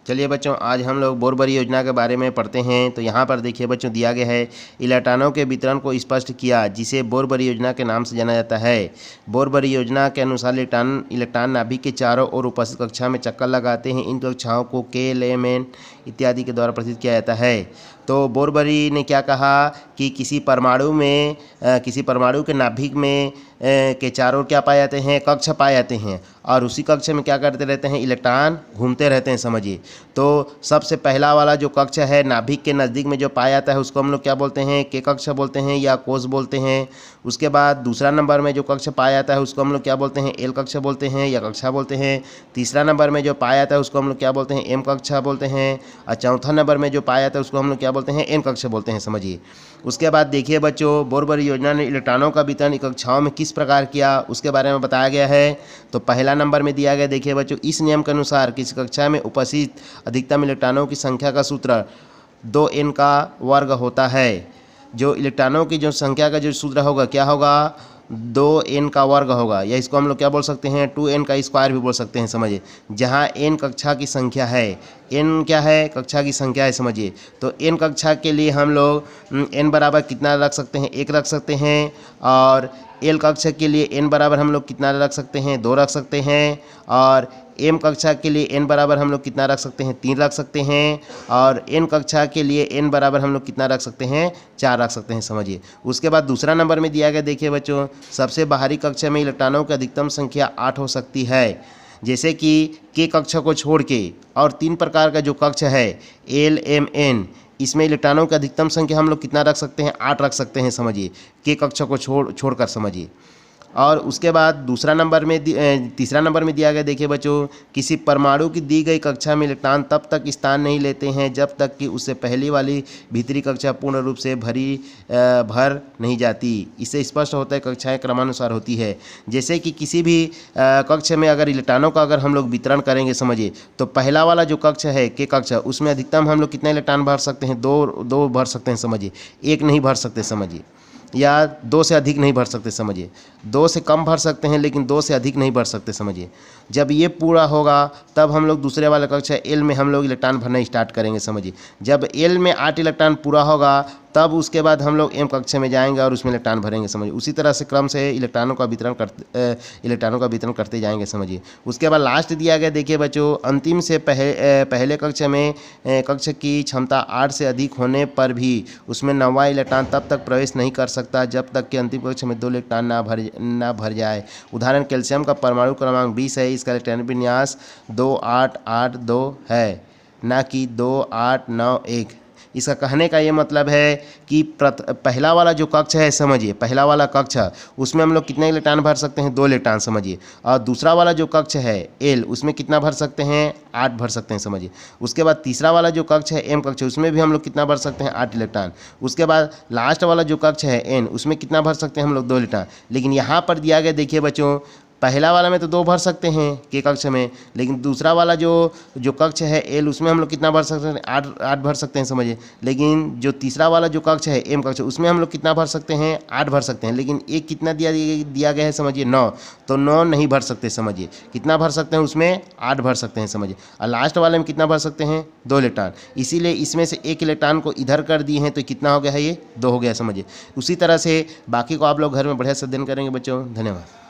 चलिए बच्चों, आज हम लोग बोरबरी योजना के बारे में पढ़ते हैं। तो यहाँ पर देखिए बच्चों, दिया गया है इलेक्ट्रॉनों के वितरण को स्पष्ट किया, जिसे बोरबरी योजना के नाम से जाना जाता है। बोरबरी योजना के अनुसार इलेक्ट्रॉन नाभिक के चारों ओर उपस्थित कक्षा में चक्कर लगाते हैं। इन कक्षाओं को केएलएमएन इत्यादि के द्वारा प्रस्तुत किया जाता है। तो बोरबरी ने क्या कहा कि किसी परमाणु के नाभिक में के चारों क्या पाए जाते हैं, कक्ष पाए जाते हैं, और उसी कक्ष में क्या करते रहते हैं, इलेक्ट्रॉन घूमते रहते हैं। समझिए, तो सबसे पहला वाला जो कक्ष है नाभिक के नज़दीक में जो पाया जाता है उसको हम लोग क्या बोलते हैं, के कक्ष बोलते हैं या कोष बोलते हैं। उसके बाद दूसरा नंबर में जो कक्ष पाया जाता है उसको हम लोग क्या बोलते हैं, एल कक्ष बोलते हैं या कक्षा बोलते हैं। तीसरा नंबर में जो पाया जाता है उसको हम लोग क्या बोलते हैं, एम कक्षा बोलते हैं। और चौथा नंबर में जो पाया जाता है उसको हम लोग क्या बोलते हैं, एन कक्ष बोलते हैं। समझिए, उसके बाद देखिए बच्चों, बोरबरी योजना ने इलेक्ट्रॉनों का वितरण कक्षाओं में किस प्रकार किया उसके बारे में बताया गया है। तो पहला नंबर में दिया गया, देखिए बच्चों, इस नियम के अनुसार किसी कक्षा में उपस्थित अधिकतम इलेक्ट्रॉनों की संख्या का सूत्र 2n का वर्ग होता है। जो इलेक्ट्रॉनों की जो संख्या का जो सूत्र होगा क्या होगा, 2n का वर्ग होगा, या इसको हम लोग क्या बोल सकते हैं, 2n का स्क्वायर भी बोल सकते हैं। समझिए, जहाँ n कक्षा की संख्या है, n क्या है, कक्षा की संख्या है। समझिए, तो n कक्षा के लिए हम लोग n बराबर कितना रख सकते हैं, 1 रख सकते हैं। और l कक्षा के लिए n बराबर हम लोग कितना रख सकते हैं, 2 रख सकते हैं। और m कक्षा के लिए n बराबर हम लोग कितना रख सकते हैं, 3 रख सकते हैं। और n कक्षा के लिए n बराबर हम लोग कितना रख सकते हैं, 4 रख सकते हैं। समझिए, उसके बाद दूसरा नंबर में दिया गया, देखिए बच्चों, सबसे बाहरी कक्षा में इलेक्ट्रॉनों की अधिकतम संख्या 8 हो सकती है। जैसे कि के कक्षा को छोड़ के और 3 प्रकार का जो कक्ष है एल एम एन, इसमें इलेक्ट्रॉनों की अधिकतम संख्या हम लोग कितना रख सकते हैं, 8 रख सकते हैं। समझिए, के कक्षा को छोड़कर। समझिए, और उसके बाद तीसरा नंबर में दिया गया, देखिए बच्चों, किसी परमाणु की दी गई कक्षा में इलेक्ट्रॉन तब तक स्थान नहीं लेते हैं जब तक कि उससे पहली वाली भीतरी कक्षा पूर्ण रूप से भर नहीं जाती। इससे स्पष्ट होता है कक्षाएं क्रमानुसार होती है। जैसे कि किसी भी कक्ष में अगर इलेक्ट्रॉनों का अगर हम लोग वितरण करेंगे, समझिए, तो पहला वाला जो कक्ष है के कक्ष, उसमें अधिकतम हम लोग कितने इलेक्ट्रॉन भर सकते हैं, 2 भर सकते हैं। समझिए, 1 नहीं भर सकते। समझिए, या 2 से अधिक नहीं भर सकते। समझिए, 2 से कम भर सकते हैं लेकिन 2 से अधिक नहीं भर सकते। समझिए, जब ये पूरा होगा तब हम लोग दूसरे वाला कक्षा एल में हम लोग इलेक्ट्रॉन भरना स्टार्ट करेंगे। समझिए, जब एल में 8 इलेक्ट्रॉन पूरा होगा तब उसके बाद हम लोग एम कक्षा में जाएंगे और उसमें इलेक्ट्रॉन भरेंगे। समझिए, उसी तरह से क्रम से इलेक्ट्रॉनों का वितरण करते जाएंगे। समझिए, उसके बाद लास्ट दिया गया, देखिए बच्चों, अंतिम से पहले कक्षा में कक्ष की क्षमता 8 से अधिक होने पर भी उसमें 9वां इलेक्ट्रॉन तब तक प्रवेश नहीं कर सकता जब तक कि अंतिम कक्षा में 2 इलेक्ट्रॉन ना भर जाए। उदाहरण, कैल्शियम का परमाणु क्रमांक 20 है, इसका इलेक्ट्रॉनिक विन्यास 2882 है, ना कि 2891। इसका कहने का ये मतलब है कि पहला वाला जो कक्ष है, समझिए, पहला वाला कक्ष उसमें हम लोग कितने इलेक्ट्रॉन भर सकते हैं, 2 इलेक्ट्रॉन। समझिए, और दूसरा वाला जो कक्ष है एल, उसमें कितना भर सकते हैं, 8 भर सकते हैं। समझिए, उसके बाद तीसरा वाला जो कक्ष है एम कक्ष, उसमें भी हम लोग कितना भर सकते हैं, 8 इलेक्ट्रॉन। उसके बाद लास्ट वाला जो कक्ष है एन, उसमें कितना भर सकते हैं हम लोग, 2 इलेक्ट्रॉन। लेकिन यहाँ पर दिया गया, देखिए बच्चों, पहला वाला में तो 2 भर सकते हैं के कक्ष में, लेकिन दूसरा वाला जो कक्ष है एल, उसमें हम लोग कितना भर सकते हैं, 8 भर सकते हैं। समझिए, लेकिन जो तीसरा वाला जो कक्ष है एम कक्ष, उसमें हम लोग कितना भर सकते हैं, 8 भर सकते हैं। लेकिन एक कितना दिया गया है, समझिए, 9, तो 9 नहीं भर सकते। समझिए, कितना भर सकते हैं, उसमें 8 भर सकते हैं। समझिए, और लास्ट वाले में कितना भर सकते हैं, 2 इलेक्ट्रॉन। इसीलिए इसमें से 1 इलेक्ट्रॉन को इधर कर दिए हैं, तो कितना हो गया है, ये 2 हो गया। समझिए, उसी तरह से बाकी को आप लोग घर में बढ़िया से अध्ययन करेंगे बच्चों। धन्यवाद।